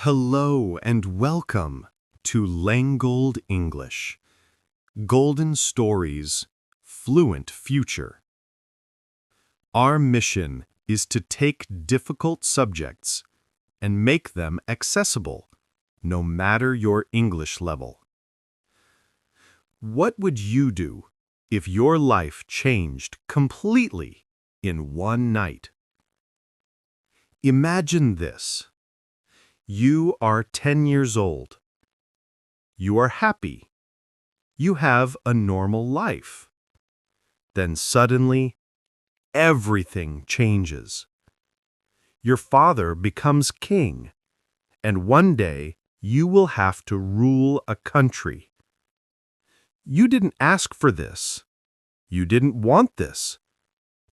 Hello and welcome to Lengold English, Golden Stories, Fluent Future. Our mission is to take difficult subjects and make them accessible, no matter your English level. What would you do if your life changed completely in one night? Imagine this. You are 10 years old. You are happy. You have a normal life. Then suddenly, everything changes. Your father becomes king, and one day you will have to rule a country. You didn't ask for this. You didn't want this,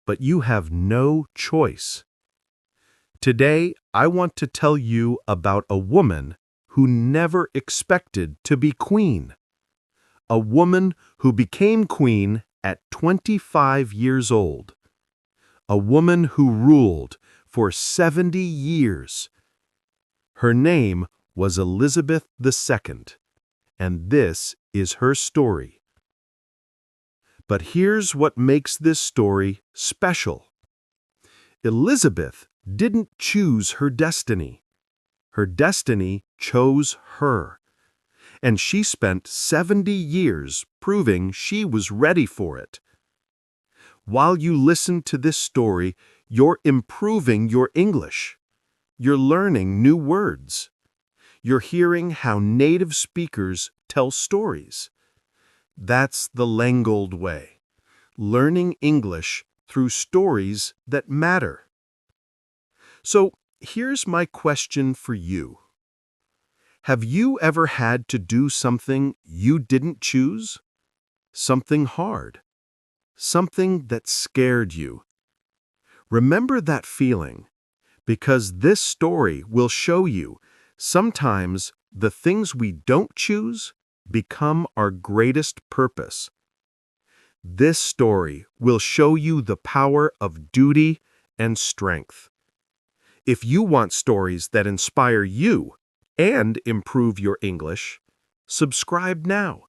but you have no choice. Today, I want to tell you about a woman who never expected to be queen. A woman who became queen at 25 years old. A woman who ruled for 70 years. Her name was Elizabeth II, and this is her story. But here's what makes this story special. Elizabeth didn't choose her destiny. Her destiny chose her. And she spent 70 years proving she was ready for it. While you listen to this story, you're improving your English. You're learning new words. You're hearing how native speakers tell stories. That's the Lengold way, learning English through stories that matter. So here's my question for you. Have you ever had to do something you didn't choose? Something hard? Something that scared you? Remember that feeling, because this story will show you sometimes the things we don't choose become our greatest purpose. This story will show you the power of duty and strength. If you want stories that inspire you and improve your English, subscribe now.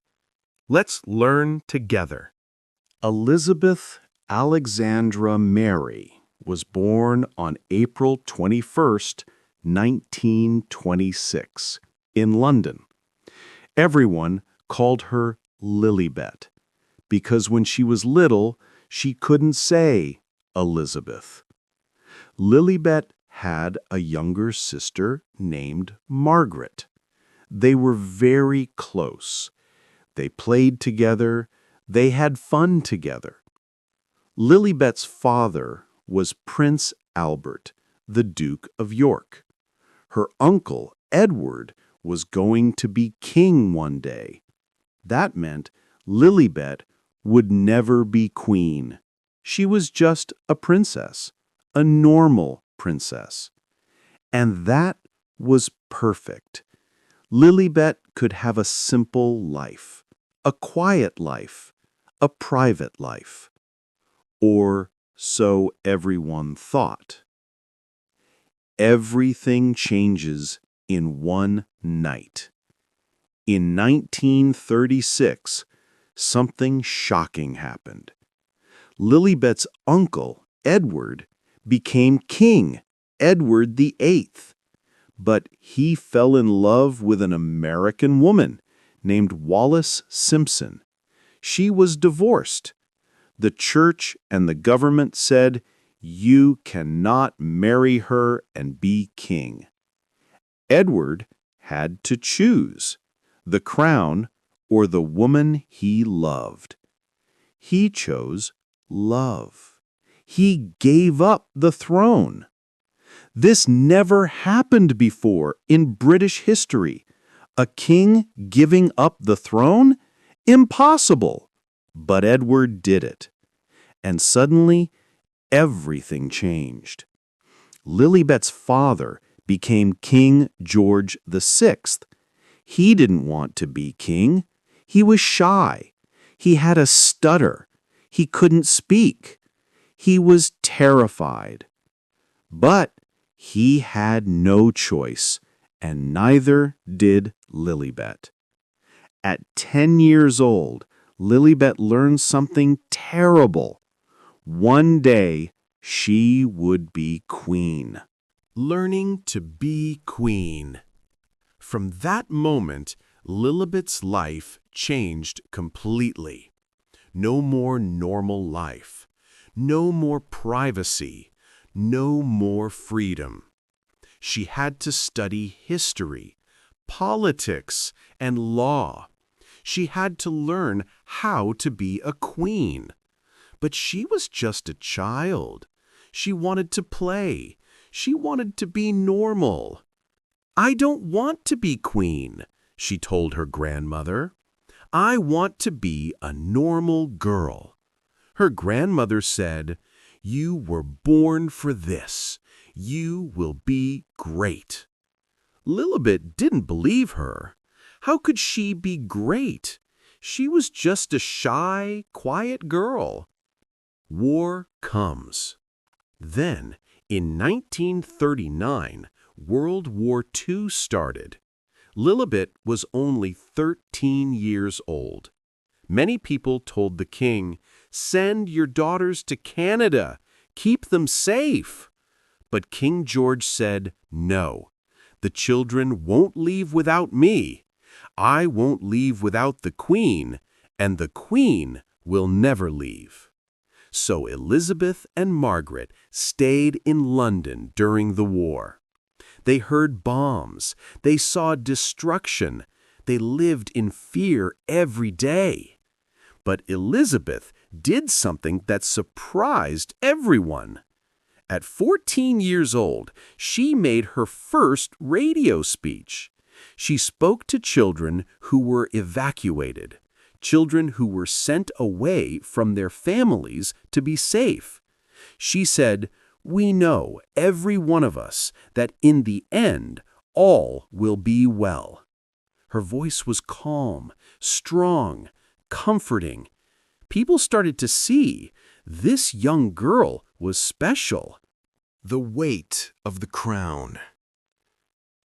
Let's learn together. Elizabeth Alexandra Mary was born on April 21st, 1926, in London. Everyone called her Lilibet, because when she was little, she couldn't say Elizabeth. Lilibet had a younger sister named Margaret. They were very close. They played together. They had fun together. Lilibet's father was Prince Albert, the Duke of York. Her uncle, Edward, was going to be king one day. That meant Lilibet would never be queen. She was just a princess, a normal princess. And that was perfect. Lilibet could have a simple life, a quiet life, a private life. Or so everyone thought. Everything changes in one night. In 1936, something shocking happened. Lilibet's uncle, Edward, became King Edward VIII. But he fell in love with an American woman named Wallis Simpson. She was divorced. The church and the government said, "You cannot marry her and be king." Edward had to choose the crown or the woman he loved. He chose love. He gave up the throne. This never happened before in British history. A king giving up the throne? Impossible. But Edward did it. And suddenly, everything changed. Lilibet's father became King George VI. He didn't want to be king. He was shy. He had a stutter. He couldn't speak. He was terrified. But he had no choice, and neither did Lilibet. At 10 years old, Lilibet learned something terrible. One day, she would be queen. Learning to be queen. From that moment, Lilibet's life changed completely. No more normal life. No more privacy. No more freedom. She had to study history, politics, and law. She had to learn how to be a queen. But she was just a child. She wanted to play. She wanted to be normal. "I don't want to be queen," she told her grandmother. "I want to be a normal girl." Her grandmother said, "You were born for this. You will be great." Lilibet didn't believe her. How could she be great? She was just a shy, quiet girl. War comes. Then, in 1939, World War II started. Lilibet was only 13 years old. Many people told the king, "Send your daughters to Canada. Keep them safe." But King George said, "No. The children won't leave without me. I won't leave without the Queen, and the Queen will never leave." So Elizabeth and Margaret stayed in London during the war. They heard bombs. They saw destruction. They lived in fear every day. But Elizabeth did something that surprised everyone. At 14 years old, she made her first radio speech. She spoke to children who were evacuated, children who were sent away from their families to be safe. She said, "We know, every one of us, that in the end, all will be well." Her voice was calm, strong, comforting. People started to see this young girl was special. The weight of the crown.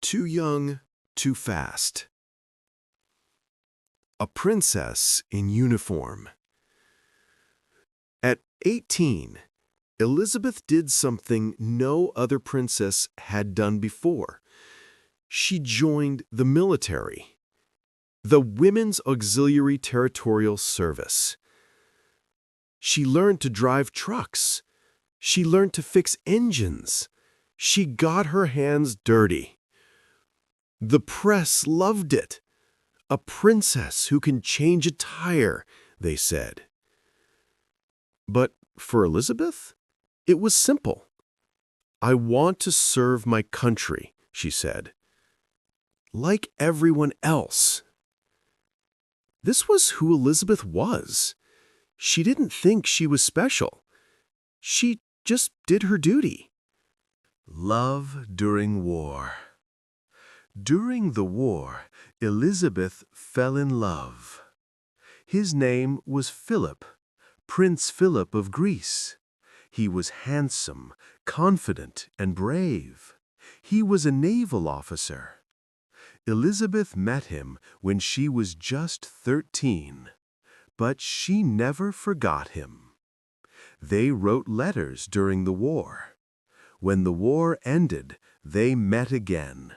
Too young, too fast. A princess in uniform. At 18, Elizabeth did something no other princess had done before. She joined the military, the Women's Auxiliary Territorial Service. She learned to drive trucks. She learned to fix engines. She got her hands dirty. The press loved it. "A princess who can change a tire," they said. But for Elizabeth, it was simple. "I want to serve my country," she said, "like everyone else." This was who Elizabeth was. She didn't think she was special. She just did her duty. Love during war. During the war, Elizabeth fell in love. His name was Philip, Prince Philip of Greece. He was handsome, confident, and brave. He was a naval officer. Elizabeth met him when she was just 13, but she never forgot him. They wrote letters during the war. When the war ended, they met again.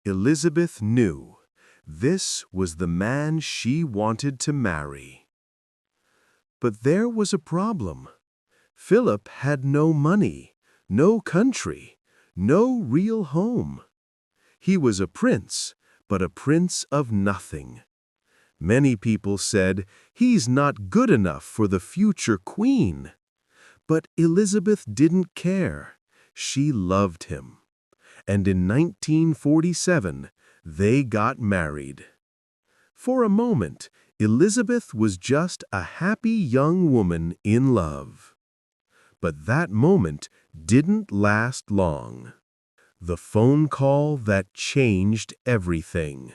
Elizabeth knew this was the man she wanted to marry. But there was a problem. Philip had no money, no country, no real home. He was a prince, but a prince of nothing. Many people said, "He's not good enough for the future queen." But Elizabeth didn't care. She loved him. And in 1947, they got married. For a moment, Elizabeth was just a happy young woman in love. But that moment didn't last long. The phone call that changed everything.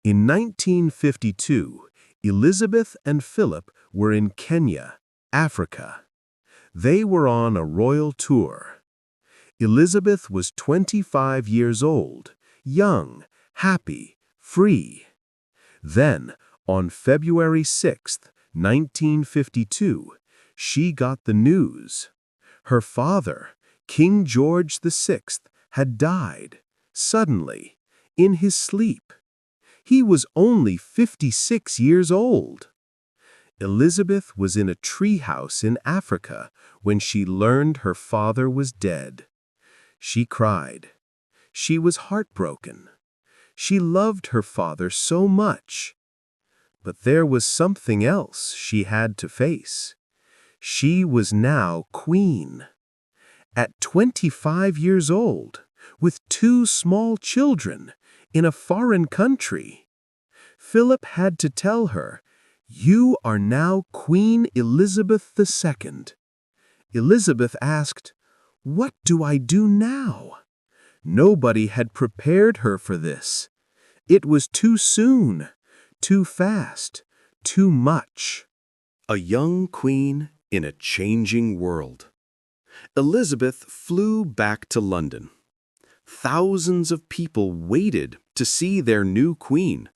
In 1952, Elizabeth and Philip were in Kenya, Africa. They were on a royal tour. Elizabeth was 25 years old. young, happy, free. Then, on February 6th, 1952, she got the news. Her father, King George VI, had died, suddenly, in his sleep. He was only 56 years old. Elizabeth was in a treehouse in Africa when she learned her father was dead. She cried. She was heartbroken. She loved her father so much. But there was something else she had to face. She was now queen. At 25 years old, with 2 small children, in a foreign country. Philip had to tell her, "You are now Queen Elizabeth II." Elizabeth asked, "What do I do now?" Nobody had prepared her for this. It was too soon, too fast, too much. A young queen in a changing world. Elizabeth flew back to London. Thousands of people waited to see their new queen.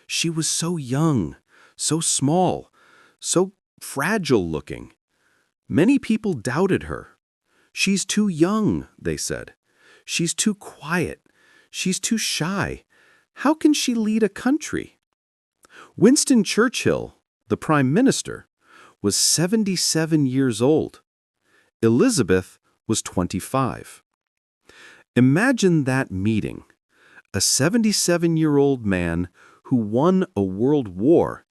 She was so young, so small, so fragile-looking. Many people doubted her. "She's too young," they said. "She's too quiet. She's too shy. How can she lead a country?" Winston Churchill, the Prime Minister, was 77 years old. Elizabeth was 25. Imagine that meeting. A 77-year-old man who won a world war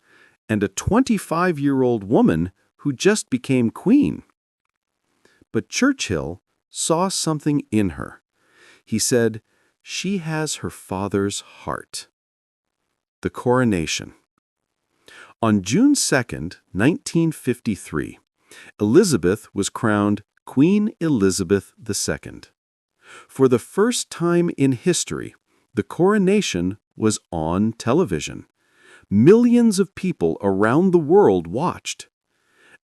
and a 25-year-old woman who just became queen. But Churchill saw something in her. He said, "She has her father's heart." The coronation. On June 2, 1953, Elizabeth was crowned Queen Elizabeth II. For the first time in history, the coronation was on television. Millions of people around the world watched.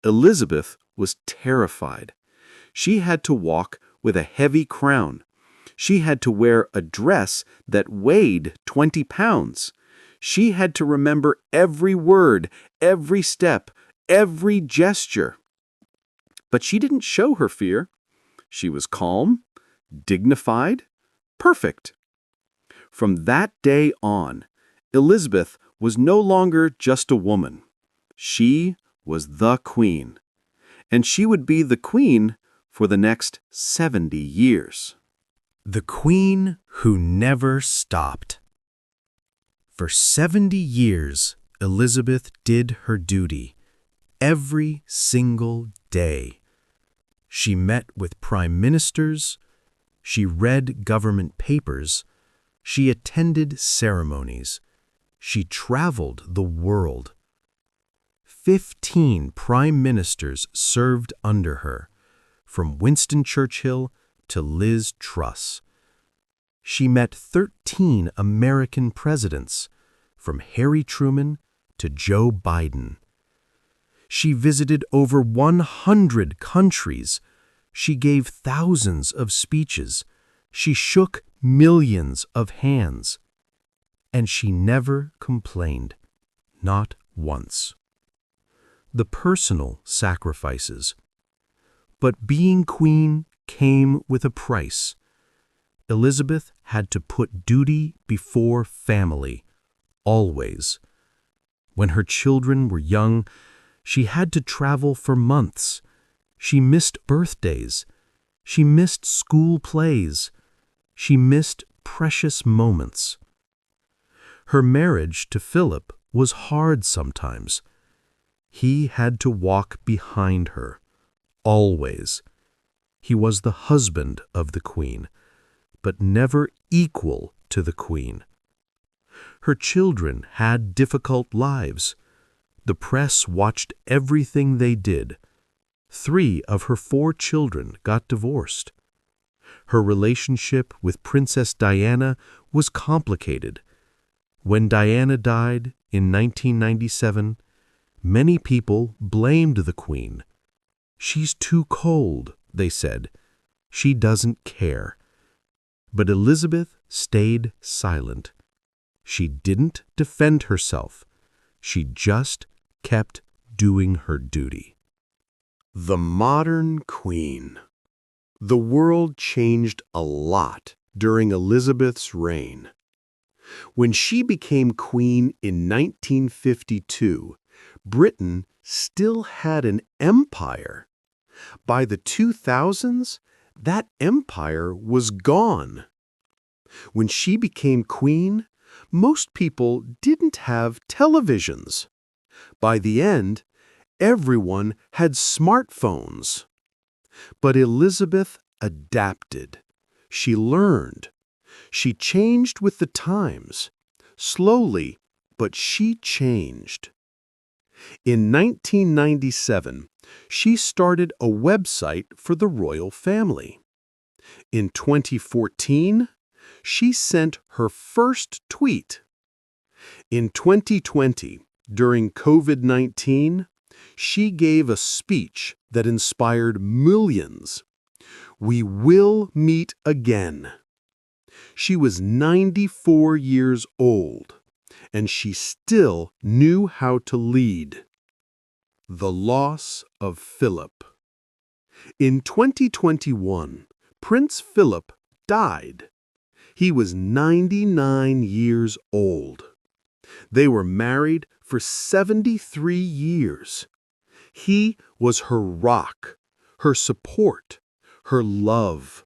Elizabeth was terrified. She had to walk with a heavy crown. She had to wear a dress that weighed 20 pounds. She had to remember every word, every step, every gesture. But she didn't show her fear. She was calm, dignified, perfect. From that day on, Elizabeth was no longer just a woman. She was the queen. And she would be the queen for the next 70 years. The queen who never stopped. For 70 years, Elizabeth did her duty, every single day. She met with prime ministers, she read government papers, she attended ceremonies, she traveled the world. 15 prime ministers served under her, from Winston Churchill to Liz Truss. She met 13 American presidents, from Harry Truman to Joe Biden. She visited over 100 countries. She gave thousands of speeches. She shook millions of hands. And she never complained, not once. The personal sacrifices. But being queen came with a price. Elizabeth had to put duty before family, always. When her children were young, she had to travel for months. She missed birthdays. She missed school plays. She missed precious moments. Her marriage to Philip was hard sometimes. He had to walk behind her, always. He was the husband of the queen, but never equal to the queen. Her children had difficult lives. The press watched everything they did. 3 of her 4 children got divorced. Her relationship with Princess Diana was complicated. When Diana died in 1997, many people blamed the queen. "She's too cold," they said. "She doesn't care." But Elizabeth stayed silent. She didn't defend herself. She just kept doing her duty. The modern queen. The world changed a lot during Elizabeth's reign. When she became queen in 1952, Britain still had an empire. By the 2000s, that empire was gone. When she became queen, most people didn't have televisions. By the end, everyone had smartphones. But Elizabeth adapted. She learned. She changed with the times. Slowly, but she changed. In 1997, she started a website for the royal family. In 2014, she sent her first tweet. In 2020, during COVID-19, she gave a speech that inspired millions. We will meet again. She was 94 years old, and she still knew how to lead. The loss of Philip. In 2021, Prince Philip died. He was 99 years old. They were married for 73 years. He was her rock, her support, her love.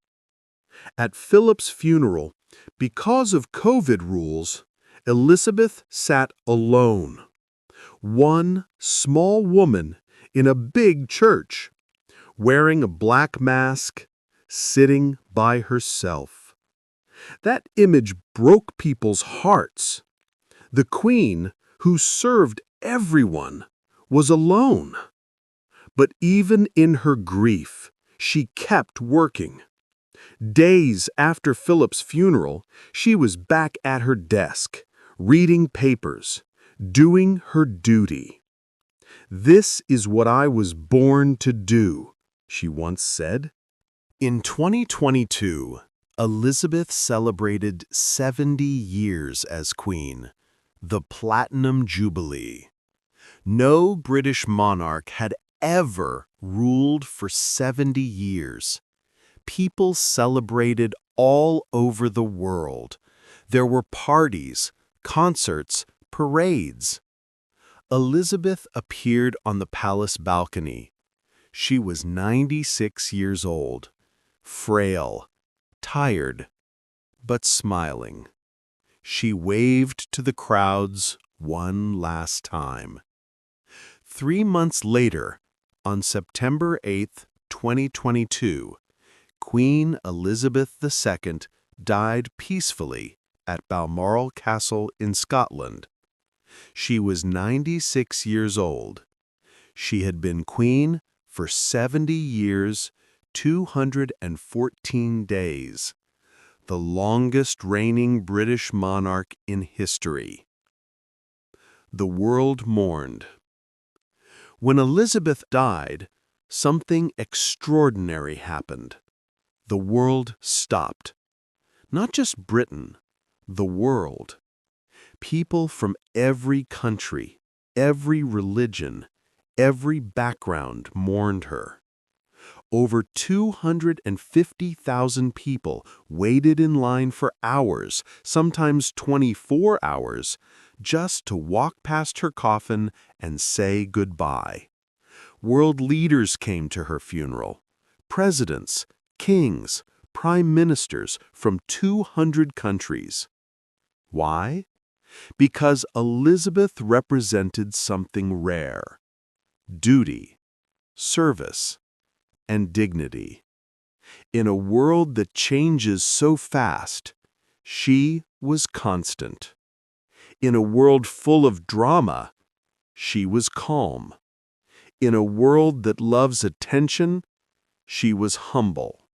At Philip's funeral, because of COVID rules, Elizabeth sat alone. One small woman in a big church, wearing a black mask, sitting by herself. That image broke people's hearts. The queen, who served everyone, was alone. But even in her grief, she kept working. Days after Philip's funeral, she was back at her desk, reading papers, doing her duty. "This is what I was born to do," she once said. In 2022, Elizabeth celebrated 70 years as queen, the Platinum Jubilee. No British monarch had ever ruled for 70 years. People celebrated all over the world. There were parties, concerts, parades. Elizabeth appeared on the palace balcony. She was 96 years old, frail, tired, but smiling. She waved to the crowds one last time. 3 months later, on September 8, 2022, Queen Elizabeth II died peacefully at Balmoral Castle in Scotland. She was 96 years old. She had been queen for 70 years, 214 days, the longest reigning British monarch in history. The world mourned. When Elizabeth died, something extraordinary happened. The world stopped. Not just Britain, the world. People from every country, every religion, every background mourned her. Over 250,000 people waited in line for hours, sometimes 24 hours, just to walk past her coffin and say goodbye. World leaders came to her funeral. Presidents, kings, prime ministers from 200 countries. Why? Because Elizabeth represented something rare: duty, service, and dignity. In a world that changes so fast, she was constant. In a world full of drama, she was calm. In a world that loves attention, she was humble.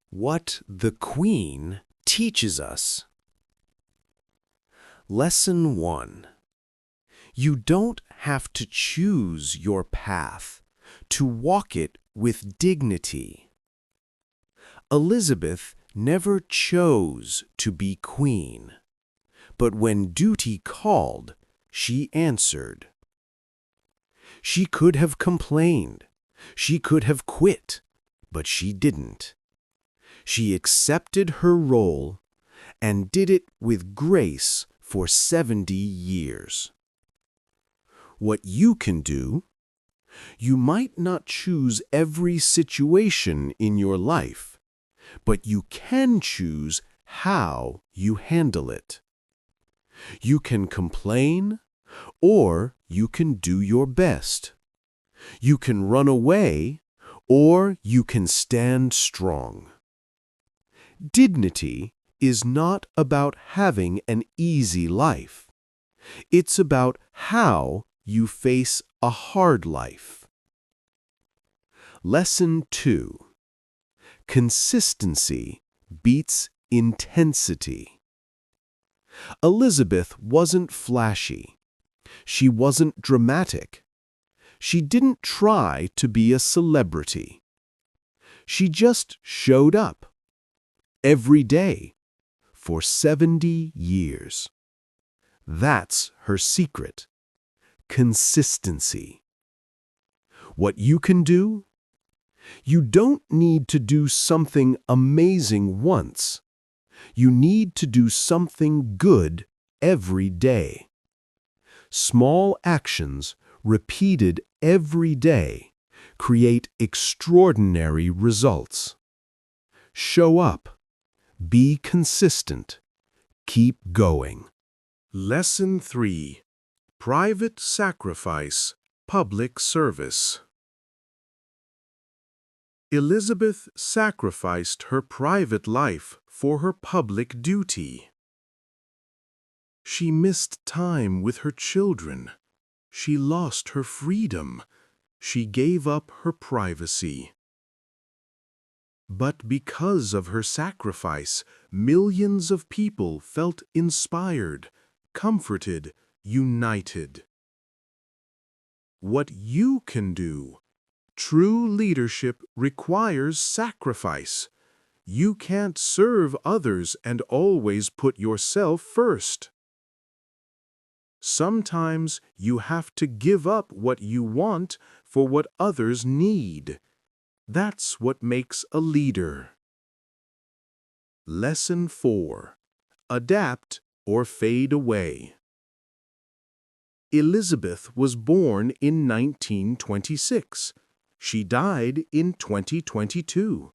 What the Queen teaches us. Lesson 1. You don't have to choose your path, to walk it with dignity. Elizabeth never chose to be queen, but when duty called, she answered. She could have complained, she could have quit, but she didn't. She accepted her role and did it with grace for 70 years. What you can do: you might not choose every situation in your life, but you can choose how you handle it. You can complain, or you can do your best. You can run away, or you can stand strong. Dignity is not about having an easy life. It's about how you face a hard life. Lesson 2. Consistency beats intensity. Elizabeth wasn't flashy. She wasn't dramatic. She didn't try to be a celebrity. She just showed up every day for 70 years. That's her secret: consistency. What you can do? You don't need to do something amazing once. You need to do something good every day. Small actions repeated every day create extraordinary results. Show up. Be consistent. Keep going. Lesson 3. Private sacrifice, public service. Elizabeth sacrificed her private life for her public duty. She missed time with her children. She lost her freedom. She gave up her privacy. But because of her sacrifice, millions of people felt inspired, comforted, united. What you can do? True leadership requires sacrifice. You can't serve others and always put yourself first. Sometimes you have to give up what you want for what others need. That's what makes a leader. Lesson 4. Adapt or fade away. Elizabeth was born in 1926. She died in 2022.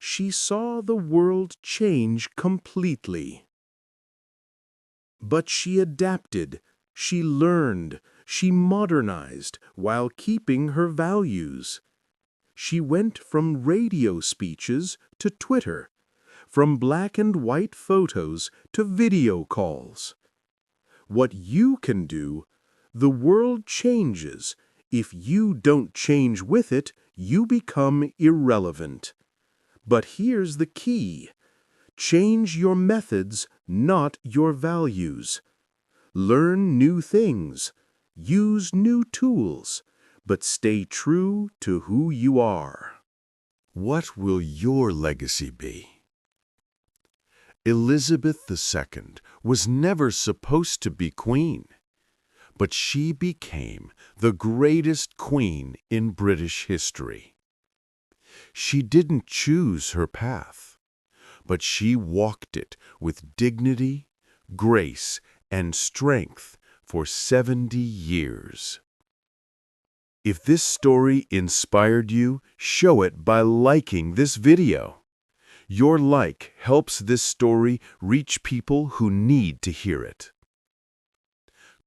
She saw the world change completely. But she adapted, she learned, she modernized while keeping her values. She went from radio speeches to Twitter, from black and white photos to video calls. What you can do? The world changes. If you don't change with it, you become irrelevant. But here's the key: change your methods, not your values. Learn new things, use new tools, but stay true to who you are. What will your legacy be? Elizabeth II was never supposed to be queen, but she became the greatest queen in British history. She didn't choose her path, but she walked it with dignity, grace, and strength for 70 years. If this story inspired you, show it by liking this video. Your like helps this story reach people who need to hear it.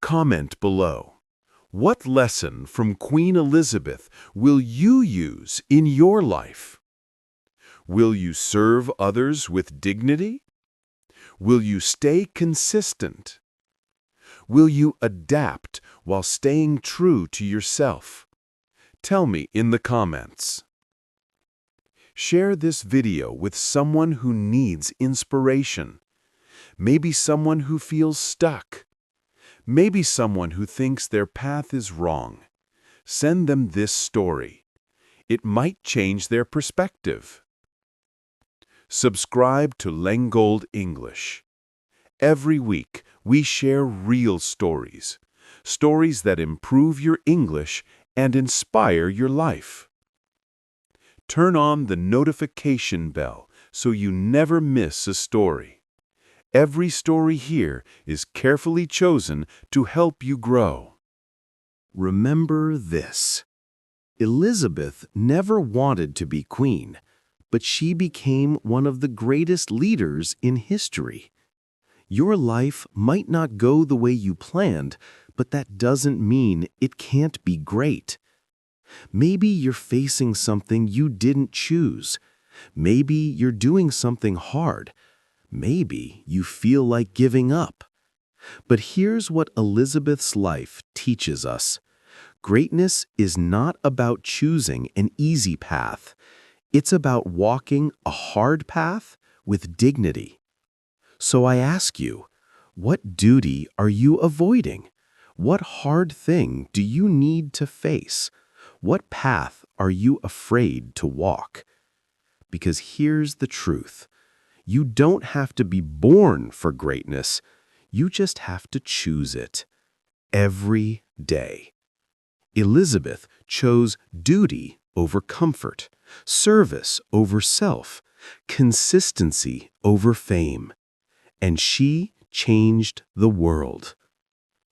Comment below. What lesson from Queen Elizabeth will you use in your life? Will you serve others with dignity? Will you stay consistent? Will you adapt while staying true to yourself? Tell me in the comments. Share this video with someone who needs inspiration. Maybe someone who feels stuck. Maybe someone who thinks their path is wrong. Send them this story. It might change their perspective. Subscribe to Lengold English. Every week, we share real stories. Stories that improve your English and inspire your life. Turn on the notification bell so you never miss a story. Every story here is carefully chosen to help you grow. Remember this. Elizabeth never wanted to be queen, but she became one of the greatest leaders in history. Your life might not go the way you planned, but that doesn't mean it can't be great. Maybe you're facing something you didn't choose. Maybe you're doing something hard. Maybe you feel like giving up. But here's what Elizabeth's life teaches us. Greatness is not about choosing an easy path. It's about walking a hard path with dignity. So I ask you, what duty are you avoiding? What hard thing do you need to face? What path are you afraid to walk? Because here's the truth. You don't have to be born for greatness. You just have to choose it. Every day. Elizabeth chose duty over comfort, service over self, consistency over fame. And she changed the world.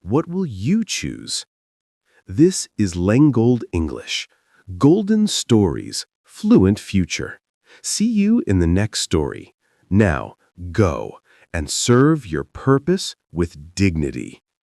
What will you choose? This is Lengold English. Golden stories, fluent future. See you in the next story. Now, go and serve your purpose with dignity.